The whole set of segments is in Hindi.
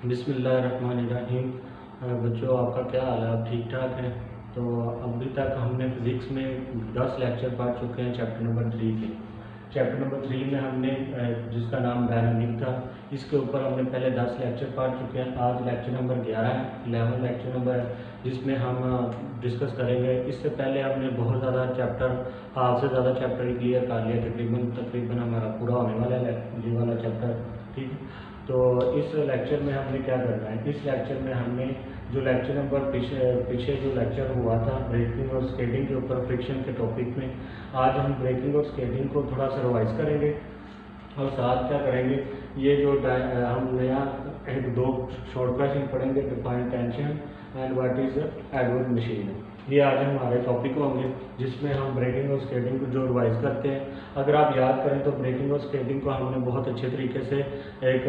बिस्मिल्लाहिर्रहमानिर्रहीम। बच्चों, आपका क्या हाल है? आप ठीक ठाक हैं? तो अभी तक हमने फ़िज़िक्स में 10 लेक्चर पढ़ चुके हैं चैप्टर नंबर 3 के। चैप्टर नंबर 3 में हमने जिसका नाम डायनामिक था, इसके ऊपर हमने पहले 10 लेक्चर पढ़ चुके हैं। आज लेक्चर नंबर 11 है, 11 लेक्चर नंबर है, जिसमें हम डिस्कस करेंगे। इससे पहले हमने बहुत ज़्यादा चैप्टर, हाफ से ज़्यादा चैप्टर क्लियर कर लिया। तकरीबन हमारा पूरा होने वाला है ये वाला चैप्टर, ठीक है। तो इस लेक्चर में हमने क्या करना है? इस लेक्चर में हमने जो लेक्चर नंबर पीछे जो लेक्चर हुआ था ब्रेकिंग और स्केटिंग के ऊपर फ्रिक्शन के टॉपिक में, आज हम ब्रेकिंग और स्केटिंग को थोड़ा सा रिवाइज करेंगे और साथ क्या करेंगे, ये जो हम नया एक दो शॉर्ट क्वेश्चन पढ़ेंगे, define tension and what is Edward machine. ये आज हमारे टॉपिक होंगे, जिसमें हम ब्रेकिंग और स्केटिंग को जो रिवाइज करते हैं। अगर आप याद करें तो ब्रेकिंग और स्केटिंग को हमने बहुत अच्छे तरीके से एक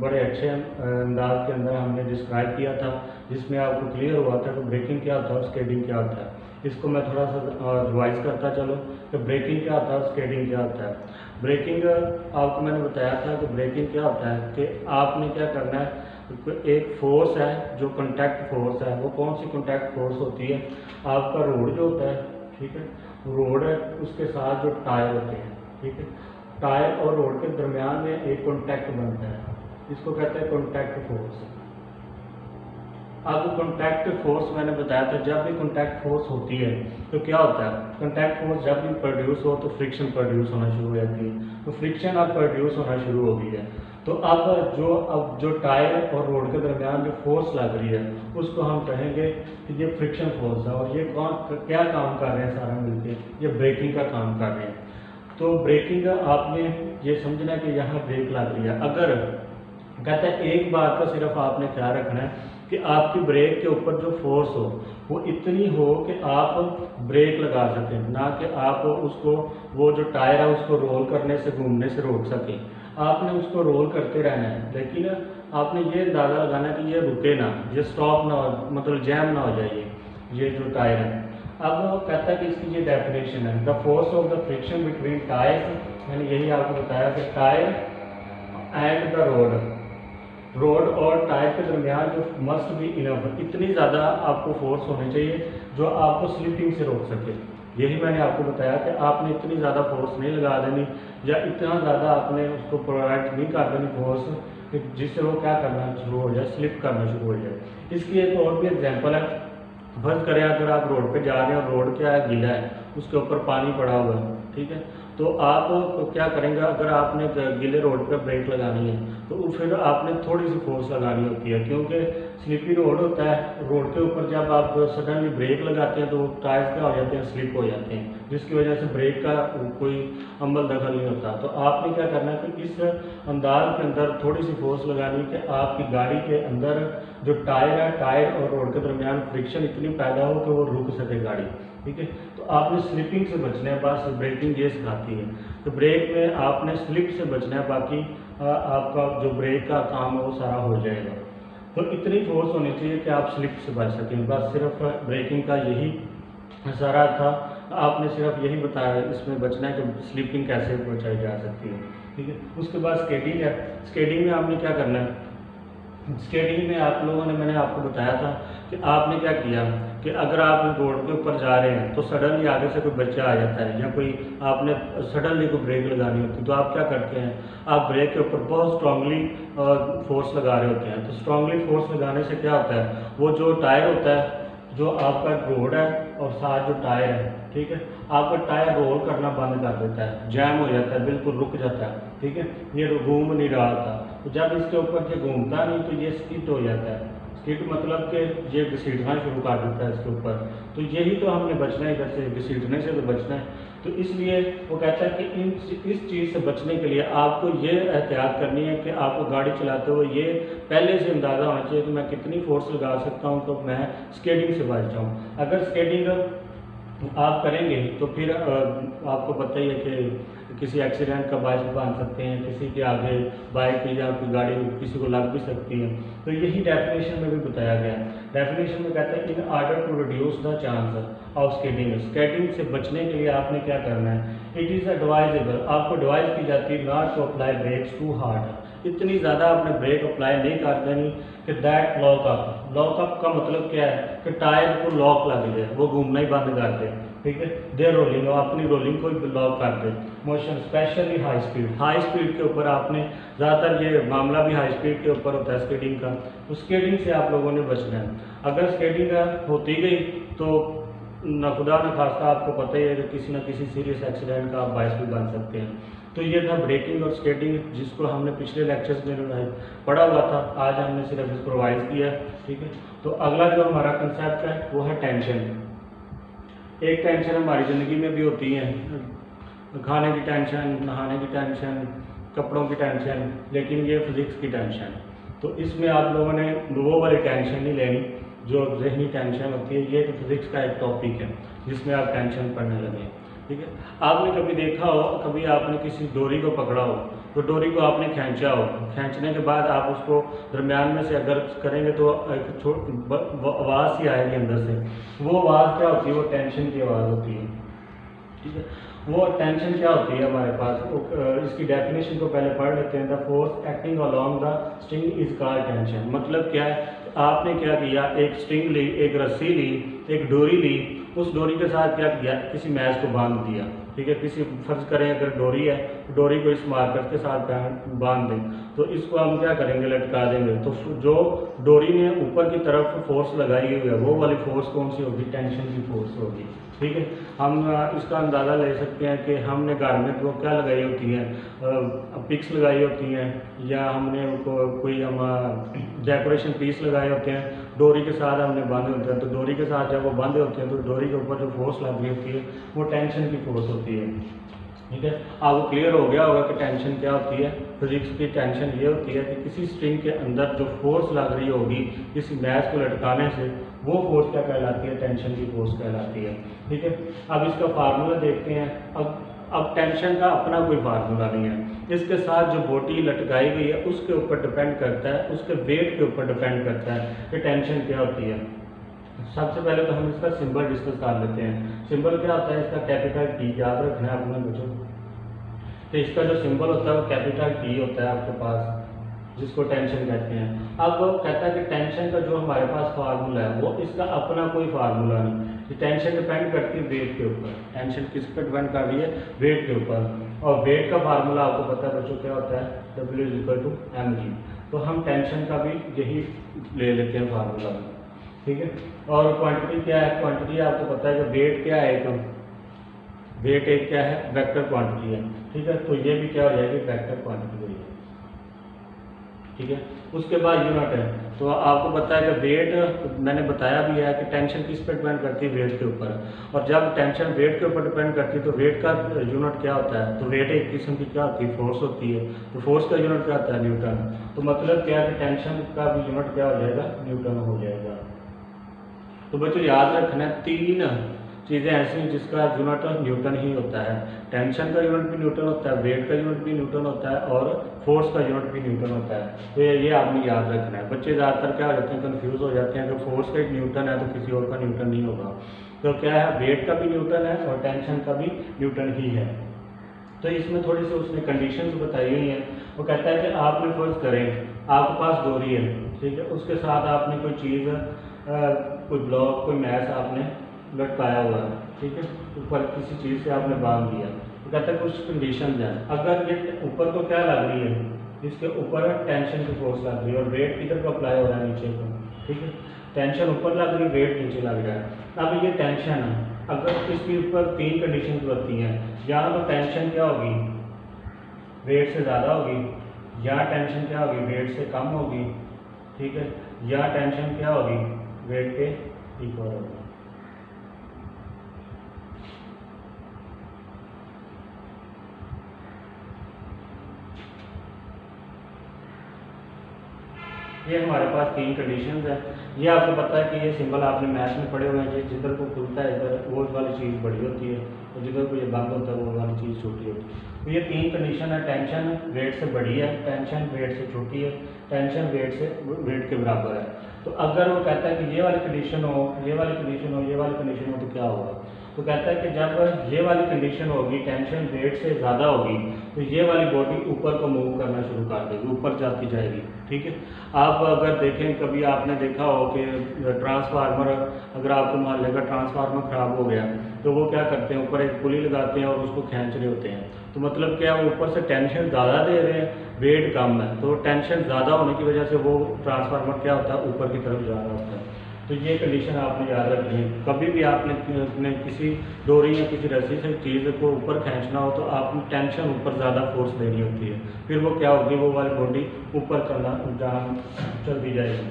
बड़े अच्छे अंदाज के अंदर हमने डिस्क्राइब किया था, जिसमें आपको क्लियर हुआ था कि ब्रेकिंग क्या होता है और स्केटिंग क्या होता है। इसको मैं थोड़ा सा रिवाइज करता चलो कि ब्रेकिंग क्या होता है और स्केटिंग क्या होता है। ब्रेकिंग आपको मैंने बताया था कि ब्रेकिंग क्या होता है कि आपने क्या करना है, एक फोर्स है जो कॉन्टैक्ट फोर्स है। वो कौन सी कॉन्टैक्ट फोर्स होती है? आपका रोड जो होता है, ठीक है, रोड है, उसके साथ जो टायर होते हैं, ठीक है, टायर और रोड के दरमियान में एक कॉन्टैक्ट बनता है, इसको कहते हैं कॉन्टैक्ट फोर्स। अब कॉन्टैक्ट फोर्स मैंने बताया था, जब भी कॉन्टैक्ट फोर्स होती है तो क्या होता है? कॉन्टैक्ट फोर्स जब भी प्रोड्यूस हो तो फ्रिक्शन प्रोड्यूस होना शुरू हो जाती है। तो फ्रिक्शन अब प्रोड्यूस होना शुरू हो गई है। तो अब जो टायर और रोड के दरमियान जो फोर्स लग रही है, उसको हम कहेंगे कि ये फ्रिक्शन फोर्स है। और ये कौन क्या काम कर रहे हैं? सारा मिलकर ये ब्रेकिंग का काम कर रहे हैं। तो ब्रेकिंग आपने ये समझना है कि यहाँ ब्रेक लग रही है। अगर कहता है एक बात का सिर्फ आपने ख्याल रखना है कि आपकी ब्रेक के ऊपर जो फोर्स हो वो इतनी हो कि आप ब्रेक लगा सकें, ना कि आप उसको, वो जो टायर है उसको रोल करने से, घूमने से रोक सकें। आपने उसको रोल करते रहना है, लेकिन आपने ये अंदाज़ा लगाना है कि ये रुके ना, ये स्टॉप ना हो, मतलब जैम ना हो जाए ये जो टायर है। अब वो कहता है कि इसकी ये डेफिनेशन है, the force of the friction between tyres. मैंने यही आपको बताया कि टायर एंड द रोड और टायर के दरमियान जो मस्ट बी इनफ, इतनी ज़्यादा आपको फोर्स होनी चाहिए जो आपको स्लिपिंग से रोक सके। यही मैंने आपको बताया कि आपने इतनी ज़्यादा फोर्स नहीं लगा देनी, या इतना ज़्यादा आपने उसको प्रोवाइड नहीं कर देनी फोर्स कि जिससे वो क्या करना शुरू हो जाए, स्लिप करना शुरू हो जाए। इसकी एक और भी एग्जाम्पल है। फर्ज करें अगर आप रोड पे जा रहे हैं और रोड क्या है, गीला है, उसके ऊपर पानी पड़ा हुआ है, ठीक है, तो आप क्या करेंगे? अगर आपने गीले रोड पे ब्रेक लगानी है तो फिर आपने थोड़ी सी फोर्स लगानी होती है, क्योंकि स्लिपी रोड होता है। रोड के ऊपर जब आप सडनली ब्रेक लगाते हैं तो टायर्स क्या हो जाते हैं, स्लिप हो जाते हैं, जिसकी वजह से ब्रेक का कोई अमल दखल नहीं होता। तो आपने क्या करना है कि इस अंदाज के अंदर थोड़ी सी फोर्स लगानी कि आपकी गाड़ी के अंदर जो टायर है, टायर और रोड के दरमियान फ्रिक्शन इतनी पैदा हो कि वो रुक सके गाड़ी, ठीक है। तो आपने स्लिपिंग से बचना है, बस ब्रेकिंग ये सिखाती है। तो ब्रेक में आपने स्लिप से बचना है, बाकी आपका जो ब्रेक का काम है वो सारा हो जाएगा। तो इतनी फोर्स होनी चाहिए कि आप स्लिप से बच सकें। बस सिर्फ ब्रेकिंग का यही सारा था। आपने सिर्फ यही बताया इसमें बचना है कि स्लिपिंग कैसे बचाई जा सकती है, ठीक है। उसके बाद स्केटिंग है। स्केटिंग में आपने क्या करना है? स्केटिंग में आप लोगों ने, मैंने आपको बताया था कि आपने क्या किया कि अगर आप रोड के ऊपर जा रहे हैं तो सडनली आगे से कोई बच्चा आ जाता है, या कोई आपने सडनली कोई ब्रेक लगानी होती है, तो आप क्या करते हैं? आप ब्रेक के ऊपर बहुत स्ट्रांगली फोर्स लगा रहे होते हैं। तो स्ट्रांगली फोर्स लगाने से क्या होता है, वो जो टायर होता है, जो आपका रोड है और साथ जो टायर है, ठीक है, आपका टायर रोल करना बंद कर देता है, जैम हो जाता है, बिल्कुल रुक जाता है, ठीक है, ये घूम नहीं रहा था। तो जब इसके ऊपर ये घूमता नहीं तो ये स्किड हो जाता है। स्किड मतलब कि ये घसीटना शुरू कर देता है इसके ऊपर। तो यही तो हमने बचना है, इधर से घसीटने से तो बचना है। तो इसलिए वो कहता है कि इस चीज़ से बचने के लिए आपको ये एहतियात करनी है कि आपको गाड़ी चलाते हुए ये पहले से अंदाज़ा होना चाहिए कि मैं कितनी फोर्स लगा सकता हूँ तो मैं स्केटिंग से बच जाऊँ। अगर स्केटिंग आप करेंगे तो फिर आपको पता ही है कि किसी एक्सीडेंट का बायस बन सकते हैं, किसी के आगे बाइक या कोई गाड़ी किसी को लग भी सकती है। तो यही डेफिनेशन में भी बताया गया है। डेफिनेशन में कहते हैं in order to reduce the chance of skating, skating से बचने के लिए आपने क्या करना है? इट इज़ एडवाइजेबल, आपको एडवाइस की जाती है not to apply brakes too hard, इतनी ज़्यादा आपने ब्रेक अप्लाई नहीं कर देनी कि that lock up. Lock up का मतलब क्या है कि टायर को लॉक लग जाए, वो घूमना ही बंद कर दे, ठीक है। दे रोलिंग, अपनी रोलिंग को लॉक कर दे। Motion specially high speed, high speed के ऊपर आपने ज़्यादातर ये मामला भी हाई स्पीड के ऊपर होता है स्केटिंग का, तो स्केटिंग से आप लोगों ने बचना है। अगर स्केटिंग होती गई तो न खुदा न खास्ता आपको पता ही है कि किसी न किसी सीरियस एक्सीडेंट का आप बायस भी बन सकते हैं। तो ये था ब्रेकिंग और स्केटिंग, जिसको हमने पिछले लेक्चर्स में पढ़ा हुआ था, आज हमने सिर्फ इसको रिवाइज किया, ठीक है। तो अगला जो हमारा कंसेप्ट है वो है टेंशन। एक टेंशन हमारी ज़िंदगी में भी होती है, खाने की टेंशन, नहाने की टेंशन, कपड़ों की टेंशन, लेकिन ये फिज़िक्स की टेंशन। तो इसमें आप लोगों ने वो वाली टेंशन नहीं लेनी जो ज़हनी टेंशन होती है। ये तो फिज़िक्स का एक टॉपिक है जिसमें आप टेंशन पढ़ने लगे, ठीक है। आपने कभी देखा हो, कभी आपने किसी डोरी को पकड़ा हो, तो डोरी को आपने खींचा हो, खींचने के बाद आप उसको दरमियान में से अगर करेंगे तो एक आवाज़ सी आएगी अंदर से। वो आवाज़ क्या होती है? वो टेंशन की आवाज़ होती है, ठीक है। वो टेंशन क्या होती है हमारे पास? इसकी डेफिनेशन को पहले पढ़ लेते हैं। The force acting along the string is called tension. मतलब क्या है? आपने क्या किया, एक स्ट्रिंग ली, एक रस्सी ली, एक डोरी ली, उस डोरी के साथ क्या किया, किसी मैच को बांध दिया, ठीक है। किसी फर्ज करें अगर डोरी है, डोरी को इस मार्कर के साथ बांध दें, तो इसको हम क्या करेंगे, लटका देंगे। तो जो डोरी ने ऊपर की तरफ फोर्स लगाई हुई है, वो वाली फोर्स कौन सी होगी? टेंशन की फोर्स होगी, ठीक है। हम इसका अंदाज़ा ले सकते हैं कि हमने घर में वो क्या लगाई होती हैं, पिक्स लगाई होती हैं, या हमने कोई हम डेकोरेशन पीस लगाए होते हैं, डोरी के साथ हमने बांधे होते हैं। तो डोरी के साथ जब वो बांधे होते हैं तो डोरी के ऊपर जो फोर्स लग रही होती है वो टेंशन की फोर्स होती है, ठीक है। आपको क्लियर हो गया होगा कि टेंशन क्या होती है। फिजिक्स की टेंशन ये होती है कि किसी स्ट्रिंग के अंदर जो फोर्स लग रही होगी किसी मैच को लटकाने से, वो फोर्स क्या कहलाती है? टेंशन की फोर्स कहलाती है, ठीक है। अब इसका फार्मूला देखते हैं। अब टेंशन का अपना कोई फार्मूला नहीं है, इसके साथ जो बॉडी लटकाई गई है उसके ऊपर डिपेंड करता है, उसके वेट के ऊपर डिपेंड करता है कि टेंशन क्या होती है। सबसे पहले तो हम इसका सिंबल डिस्कस कर लेते हैं। सिंबल क्या होता है इसका? कैपिटल टी, याद रखना है अपने बच्चों। तो इसका जो सिंबल होता है वो कैपिटल टी होता है आपके पास, जिसको टेंशन कहते हैं। अब वो कहता है कि टेंशन का जो हमारे पास फार्मूला है वो इसका अपना कोई फार्मूला नहीं, टेंशन डिपेंड करती है वेट के ऊपर। टेंशन किस पर डिपेंड कर रही है? वेट के ऊपर। और वेट का फार्मूला आपको पता है बच्चों क्या होता है? W=mg। तो हम टेंशन का भी यही ले लेते हैं फार्मूला, ठीक है। और क्वांटिटी क्या है? क्वांटिटी आपको पता है कि वेट क्या है, एक वेट एक क्या है? वेक्टर क्वांटिटी है, ठीक है। तो ये भी क्या हो जाएगी? वेक्टर क्वांटिटी हो जाएगी, ठीक है। उसके बाद यूनिट है। तो आपको पता है कि वेट, मैंने बताया भी है कि टेंशन किस पर डिपेंड करती है? वेट के ऊपर। और जब टेंशन वेट के ऊपर डिपेंड करती है तो वेट का यूनिट क्या होता है? तो वेट एक किस्म की क्या होती है? फोर्स होती है। तो फोर्स का यूनिट क्या होता है? न्यूटन। तो मतलब क्या है कि टेंशन का भी यूनिट क्या हो जाएगा? न्यूटन हो जाएगा। तो बच्चों याद रखना है, तीन चीज़ें ऐसी हैं जिसका यूनिट न्यूटन ही होता है। टेंशन का यूनिट भी न्यूटन होता है, वेट का यूनिट भी न्यूटन होता है, और फोर्स का यूनिट भी न्यूटन होता है। तो ये आपने याद रखना है। बच्चे ज़्यादातर क्या हो जाते हैं? कंफ्यूज हो जाते हैं कि फोर्स का एक न्यूटन है तो किसी और का न्यूटन नहीं होगा। तो क्या है? वेट का भी न्यूटन है और टेंशन का भी न्यूटन ही है। तो इसमें थोड़ी सी उसने कंडीशंस बताई हुई हैं। वो कहता है कि आपने फर्ज करें आपके पास डोरी है, ठीक है, उसके साथ आपने कोई चीज़, कोई ब्लॉक, कोई मैश आपने लटकाया हुआ है, ठीक है, ऊपर किसी चीज़ से आपने बांध दिया। तो कहता है कुछ कंडीशन हैं। अगर ये ऊपर को क्या लग रही है? इसके ऊपर टेंशन की फोर्स लग रही है, और वेट किधर को अप्लाई हो रहा है? नीचे को, ठीक है। टेंशन ऊपर लग रही है, वेट नीचे लग रहा है। अब ये टेंशन है, अगर इसके ऊपर तीन कंडीशन बनती हैं। या तो टेंशन क्या होगी? वेट से ज़्यादा होगी, या टेंशन क्या होगी? वेट से कम होगी, ठीक है, या टेंशन क्या होगी? वेट के इक्वल होगी। ये हमारे पास तीन कंडीशंस हैं। ये आपको पता है कि ये सिंबल आपने मैथ में पढ़े हुए हैं, जिधर को खुलता है इधर वो वाली चीज़ बड़ी होती है, और जिधर को ये बंद होता है वो वाली चीज़ छोटी होती है। तो ये तीन कंडीशन है। टेंशन वेट से बड़ी है, टेंशन वेट से छोटी है, टेंशन वेट के बराबर है। तो अगर वो कहता है कि ये वाली कंडीशन हो, ये वाली कंडीशन हो, ये वाली कंडीशन हो, तो क्या होगा? तो कहता है कि जब ये वाली कंडीशन होगी, टेंशन वेट से ज़्यादा होगी, तो ये वाली बॉडी ऊपर को मूव करना शुरू कर देगी, ऊपर जाती जाएगी। ठीक है, आप अगर देखें, कभी आपने देखा हो कि ट्रांसफार्मर, अगर आपके मोहल्ले का ट्रांसफार्मर ख़राब हो गया तो वो क्या करते हैं, ऊपर एक पुली लगाते हैं और उसको खींच रहे होते हैं। तो मतलब क्या, ऊपर से टेंशन ज़्यादा दे रहे हैं, वेट कम है, तो टेंशन ज़्यादा होने की वजह से वो ट्रांसफार्मर क्या होता है, ऊपर की तरफ जा रहा होता है। तो ये कंडीशन आपने याद रखनी है। कभी भी आपने किसी डोरी या किसी रस्सी से चीज़ को ऊपर खींचना हो तो आपने टेंशन ऊपर ज़्यादा फोर्स देनी होती है, फिर वो क्या होगी, वो वाली बॉडी ऊपर चलती जाएगी।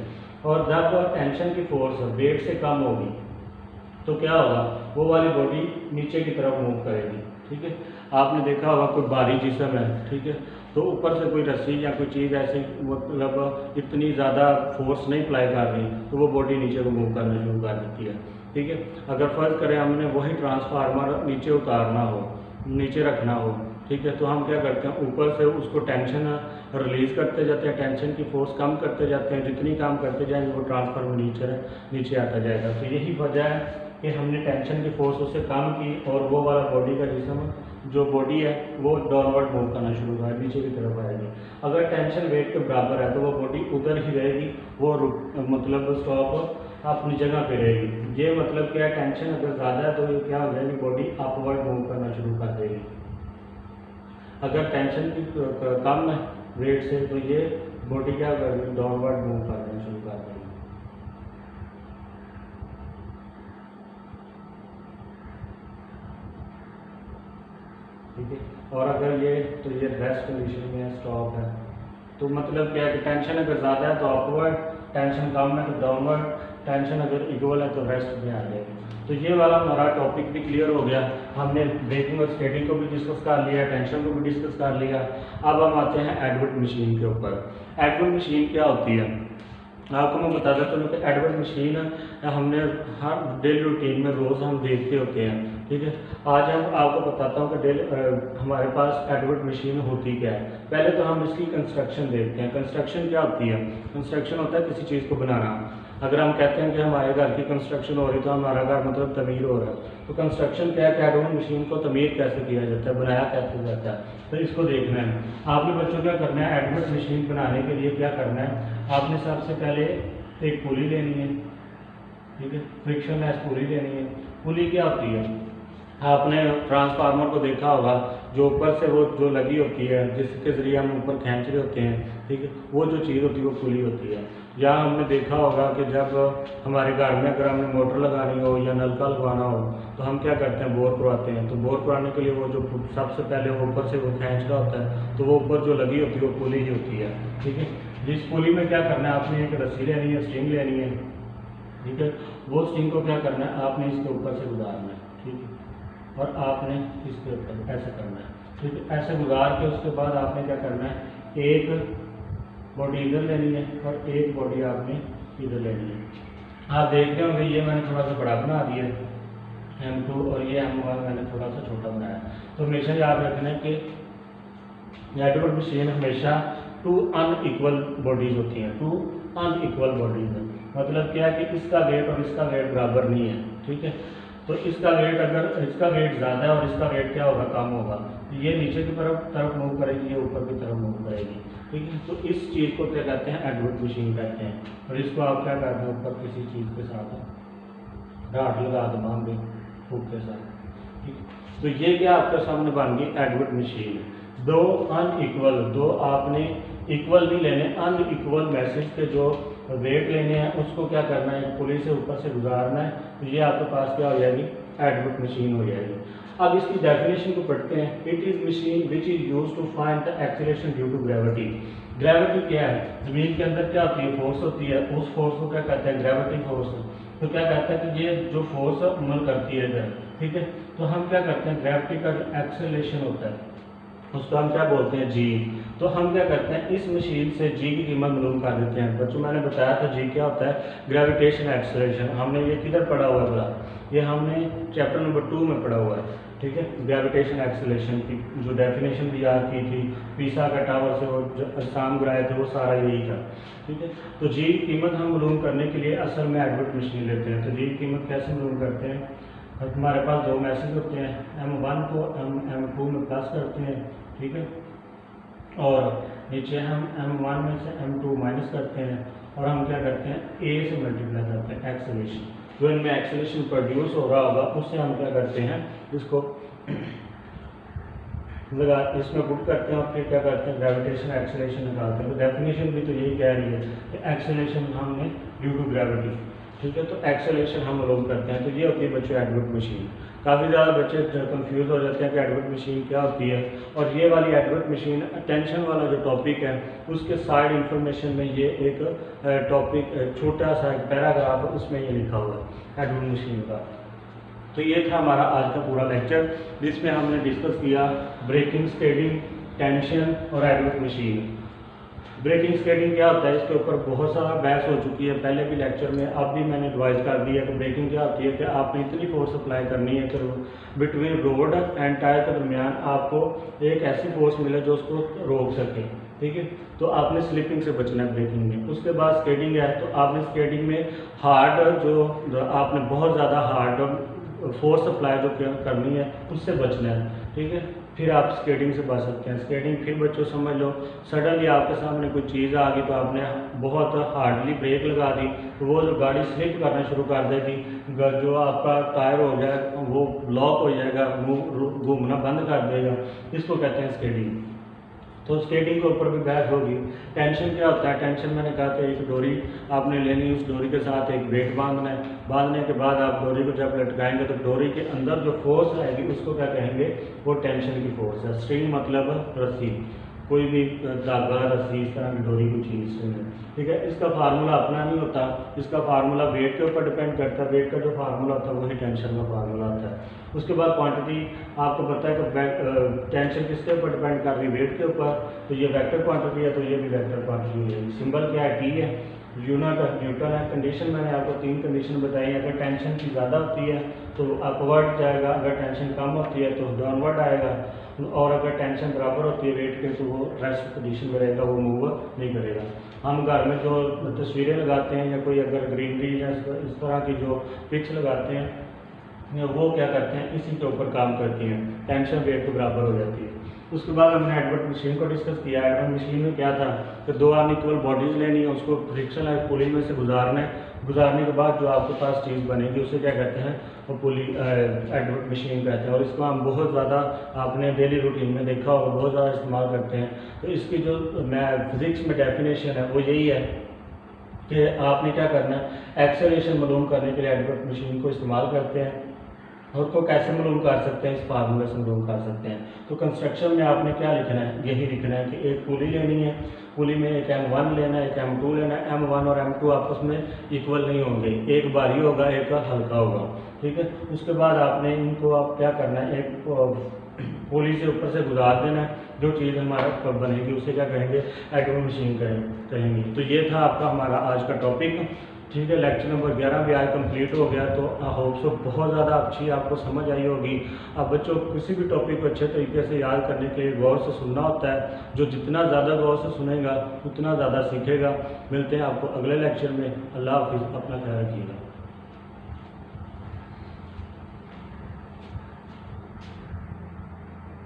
और जब टेंशन की फोर्स वेट से कम होगी तो क्या होगा, वो वाली बॉडी नीचे की तरफ मूव करेगी। ठीक है, आपने देखा होगा कोई भारी जिस्म है, ठीक है, तो ऊपर से कोई रस्सी या कोई चीज़ ऐसी मतलब इतनी ज़्यादा फोर्स नहीं अप्लाई कर रही तो वो बॉडी नीचे को मूव करना शुरू कर देती है। ठीक है, अगर फर्ज करें हमने वही ट्रांसफार्मर नीचे उतारना हो, नीचे रखना हो, ठीक है, तो हम क्या करते हैं, ऊपर से उसको टेंशन रिलीज़ करते जाते हैं, टेंशन की फोर्स कम करते जाते हैं, जितनी काम करते जाएंगे वो ट्रांसफार्मर नीचे आता जाएगा। तो यही वजह है कि हमने टेंशन की फोर्स उससे कम की और वो वाला बॉडी का जिस्म, जो बॉडी है वो डाउनवर्ड मूव करना शुरू हुआ, नीचे की तरफ आएगी। अगर टेंशन वेट के बराबर है तो वो बॉडी उधर ही रहेगी, वो मतलब स्टॉप अपनी जगह पे रहेगी। ये मतलब क्या है, टेंशन अगर ज़्यादा है तो ये क्या हो जाएगी, बॉडी अपवर्ड मूव करना शुरू कर देगी। अगर टेंशन की कम है वेट से तो ये बॉडी क्या करेगी, डाउनवर्ड मूव करना शुरू कर देगी। ठीक है, और अगर ये तो ये रेस्ट कंडीशन में स्टॉप है, तो मतलब क्या है कि टेंशन अगर ज़्यादा है तो अपवर्ड, टेंशन कम है तो डाउनवर्ड, टेंशन अगर इक्वल है तो रेस्ट में आ जाएगी। तो ये वाला हमारा टॉपिक भी क्लियर हो गया। हमने ब्रेकिंग और स्केटिंग को भी डिस्कस कर लिया, टेंशन को भी डिस्कस कर लिया। अब हम आते हैं एडवर्ड मशीन के ऊपर। एडवर्ड मशीन क्या होती है, आपको मैं बता देता हूँ कि एडवर्ड मशीन हमने हर डेली रूटीन में रोज़ हम देखते होते हैं। ठीक है, आज हम आपको बताता हूँ कि हमारे पास एडवर्ड मशीन होती क्या है। पहले तो हम इसकी कंस्ट्रक्शन देखते हैं। कंस्ट्रक्शन क्या होती है, कंस्ट्रक्शन होता है किसी चीज़ को बनाना। अगर हम कहते हैं कि हमारे घर की कंस्ट्रक्शन हो रही तो हमारा घर मतलब तमीर हो रहा है, तो कंस्ट्रक्शन क्या है कि एडवर्ड मशीन को तमीर कैसे किया जाता है, बनाया कैसे जाता है, तो इसको देखना है। आपने बच्चों क्या करना है, एडवर्ड मशीन बनाने के लिए क्या करना है, आपने सबसे पहले एक पुली लेनी है। ठीक है, फ्रिक्शन लेस पुली लेनी है। पुली क्या होती है, आपने ट्रांसफार्मर को देखा होगा, जो ऊपर से वो जो लगी होती है जिसके ज़रिए हम ऊपर खींच रहे होते हैं। ठीक है, वो जो चीज़ होती है वो पुली होती है। या हमने देखा होगा कि जब हमारे घर में अगर हमने मोटर लगानी हो या नलका लगवाना हो तो हम क्या करते हैं, बोर करवाते हैं। तो बोर करवाने के लिए वो जो सबसे पहले ऊपर से वो खींच रहा होता है, तो वो ऊपर जो लगी होती है वो पुली ही होती है। ठीक है, जिस पुली में क्या करना है, आपने एक रस्सी लेनी है, स्ट्रिंग लेनी है। ठीक है, वो स्ट्रिंग को क्या करना है, आपने इसके ऊपर से गुजारना है। ठीक है, और आपने इसके ऊपर ऐसे करना है। ठीक है, ऐसे गुजार के उसके बाद आपने क्या करना है, एक बॉडी इधर लेनी है और एक बॉडी आपने इधर लेनी है। आप देख रहे होंगे ये मैंने थोड़ा सा बड़ा बना दिया है M2 और ये M1 मैंने थोड़ा सा छोटा बनाया। तो हमेशा याद रखना है कि एडवर्ड मशीन हमेशा टू अनइक्वल बॉडीज होती हैं, टू अनइक्वल बॉडीज है। मतलब क्या है कि इसका वेट और इसका वेट बराबर नहीं है। ठीक है, तो इसका वेट, अगर इसका वेट ज़्यादा है और इसका वेट क्या होगा, कम होगा, तो ये नीचे की तरफ मूव करेगी, ये ऊपर की तरफ मूव करेगी। ठीक है, तो इस चीज़ को क्या कहते हैं, एडवर्ड मशीन कहते हैं। और इसको आप क्या करते हैं, ऊपर किसी चीज़ के साथ गांठ लगा दो, बांध दो हुक के साथ। ठीक है, तो ये क्या आपके सामने बन गई एडवर्ड मशीन। दो अनइक्वल, दो आपने इक्वल नहीं लेने, अनइक्वल मैसेज के जो वेट लेने हैं उसको क्या करना है, पुली से ऊपर से गुजारना है। तो ये आपके पास क्या हो जाएगी, एडवर्ड मशीन हो जाएगी। अब इसकी डेफिनेशन को पढ़ते हैं। It is machine which is use to find the acceleration due to gravity. Gravity क्या है, ज़मीन के अंदर क्या होती है, फोर्स होती है, उस फोर्स को क्या कहते हैं, ग्रेविटी फोर्स। तो क्या कहते हैं कि ये जो फोर्स अमल करती है इधर, ठीक है, तो हम क्या करते हैं, ग्रेविटी का जो एक्सेलरेशन होता है उसको हम क्या बोलते हैं, जी। तो हम क्या करते हैं, इस मशीन से जी की कीमत मालूम कर देते हैं। बच्चों मैंने बताया था जी क्या होता है, ग्रेविटेशन एक्सेलरेशन। हमने ये किधर पढ़ा हुआ है, ये हमने चैप्टर नंबर 2 में पढ़ा हुआ है। ठीक है, ग्रेविटेशन एक्सेलरेशन की जो डेफिनेशन भी याद की थी, पीसा का टावर से वो एग्जाम गिराए थे, वो सारा यही था। ठीक है, तो जी कीमत हम मालूम करने के लिए असल में एडवर्ड मशीन लेते हैं। तो जी कीमत कैसे मालूम करते हैं, हमारे पास दो मैसेज होते हैं, M1 को M2 में प्लस करते हैं, ठीक है, और नीचे हम M1 में से M2 माइनस करते हैं और हम क्या करते हैं A से मल्टीप्लाई करते हैं एक्सेलेरेशन, जो इनमें एक्सेलेरेशन प्रोड्यूस हो रहा होगा उससे हम क्या करते हैं इसको लगा इसमें पुट करते हैं और फिर क्या करते हैं ग्रेविटेशन एक्सेलेरेशन निकालते हैं। तो डेफिनेशन भी तो यही कह रही है कि एक्सेलेरेशन हमने ड्यू टू ग्रेविटी, ठीक है, तो एक्सेलेरेशन हम मालूम करते हैं। तो ये होती है बच्चों एडवर्ट मशीन। काफ़ी ज़्यादा बच्चे कंफ्यूज हो जाते हैं कि एडवर्ट मशीन क्या होती है, और ये वाली एडवर्ट मशीन टेंशन वाला जो टॉपिक है उसके साइड इंफॉर्मेशन में ये एक टॉपिक छोटा सा एक पैराग्राफ उसमें ये लिखा हुआ है एडवर्ट मशीन का। तो ये था हमारा आज का पूरा लेक्चर जिसमें हमने डिस्कस किया ब्रेकिंग, स्केडिंग, टेंशन और एडवर्ट मशीन। ब्रेकिंग स्केडिंग क्या होता है इसके ऊपर बहुत सारा बहस हो चुकी है पहले भी लेक्चर में, अब भी मैंने एडवाइस कर दिया कि ब्रेकिंग क्या होती है कि आपने इतनी फोर्स अप्लाई करनी है कि बिटवीन रोड एंड टायर के दरमियान आपको एक ऐसी फोर्स मिले जो उसको रोक सके, ठीक है, तो आपने स्लिपिंग से बचना है ब्रेकिंग में। उसके बाद स्केडिंग है, तो आपने स्केडिंग में हार्ड जो आपने बहुत ज़्यादा हार्ड फोर्स अप्लाई जो करनी है उससे बचना है, ठीक है, फिर आप स्केटिंग से बच सकते हैं। स्केटिंग फिर बच्चों समझ लो सडनली आपके सामने कोई चीज़ आ गई तो आपने बहुत हार्डली ब्रेक लगा दी तो वो जो गाड़ी स्लिप करना शुरू कर देगी, जो आपका टायर हो जाएगा वो लॉक हो जाएगा, घूमना बंद कर देगा, इसको कहते हैं स्केटिंग। तो स्केटिंग के ऊपर भी बहस होगी। टेंशन क्या होता है, टेंशन मैंने कहा कि एक डोरी आपने लेनी, उस डोरी के साथ एक वेट बांधना है, बांधने के बाद आप डोरी को जब लटकाएंगे तो डोरी के अंदर जो फोर्स आएगी उसको क्या कहेंगे, वो टेंशन की फोर्स है। स्ट्रिंग मतलब रस्सी, कोई भी धागा, रस्सी, इस तरह की डोरी की चीज़ है, ठीक है। इसका फार्मूला अपना नहीं होता, इसका फार्मूला वेट के ऊपर डिपेंड करता है, वेट का जो फार्मूला होता है वही टेंशन का फार्मूला होता है। उसके बाद क्वांटिटी आपको पता है कि टेंशन किसके ऊपर डिपेंड कर रही है, वेट के ऊपर, तो ये वेक्टर क्वांटिटी है, तो ये भी वेक्टर क्वांटिटी है। सिंबल क्या है, टी है, यूनिट न्यूटन है। कंडीशन मैंने आपको 3 कंडीशन बताई है। अगर टेंशन की ज़्यादा होती है तो अपवर्ड जाएगा, अगर टेंशन कम होती है तो डाउनवर्ड आएगा, और अगर टेंशन बराबर होती है वेट के तो वो रेस्ट कंडीशन में रहेगा, वो मूव नहीं करेगा। हम घर में जो तस्वीरें लगाते हैं या कोई अगर ग्रीनरी या इस तरह की जो पिक्स लगाते हैं वो क्या करते हैं, इसी के ऊपर काम करती हैं, टेंशन वेट के बराबर हो जाती है। उसके बाद हमने एडवर्ट मशीन को डिस्कस किया। एडवर्ट मशीन में क्या था कि 2 अनइक्वल बॉडीज लेनी है, उसको फ्रिक्शन है पुलिंग में से गुजारना है, गुजारने के बाद जो आपके पास चीज़ बनेगी उसे क्या कहते हैं, वो पुली एडवर्ट मशीन कहते हैं। और इसको हम बहुत ज़्यादा आपने डेली रूटीन में देखा होगा, बहुत ज़्यादा इस्तेमाल करते हैं। तो इसकी जो फिजिक्स में डेफिनेशन है वो यही है कि आपने क्या करना है, एक्सेलरेशन मालूम करने के लिए एडवर्ट मशीन को इस्तेमाल करते हैं। और को कैसे मालूम कर सकते हैं, इस फार्मूले से मालूम कर सकते हैं। तो कंस्ट्रक्शन में आपने क्या लिखना है, यही लिखना है कि एक पुली लेनी है, पुली में एक M1 लेना है, एक M2 लेना है। M1 और M2 आपस में इक्वल नहीं होंगे, एक भारी होगा एक हल्का होगा, ठीक है। उसके बाद आपने इनको आप क्या करना है, एक पुली से ऊपर से गुजार देना है, जो चीज़ हमारा बनेगी उसे क्या कहेंगे, एडवर्ट मशीन कहेंगे। तो ये था आपका हमारा आज का टॉपिक, ठीक है। लेक्चर नंबर 11 भी आज कंप्लीट हो गया। तो आई होप सो बहुत ज़्यादा अच्छी आपको समझ आई होगी। अब बच्चों किसी भी टॉपिक को अच्छे तरीके से याद करने के लिए गौर से सुनना होता है, जो जितना ज़्यादा गौर से सुनेगा उतना ज़्यादा सीखेगा। मिलते हैं आपको अगले लेक्चर में। अल्लाह हाफिज़, अपना ख्याल रखिएगा।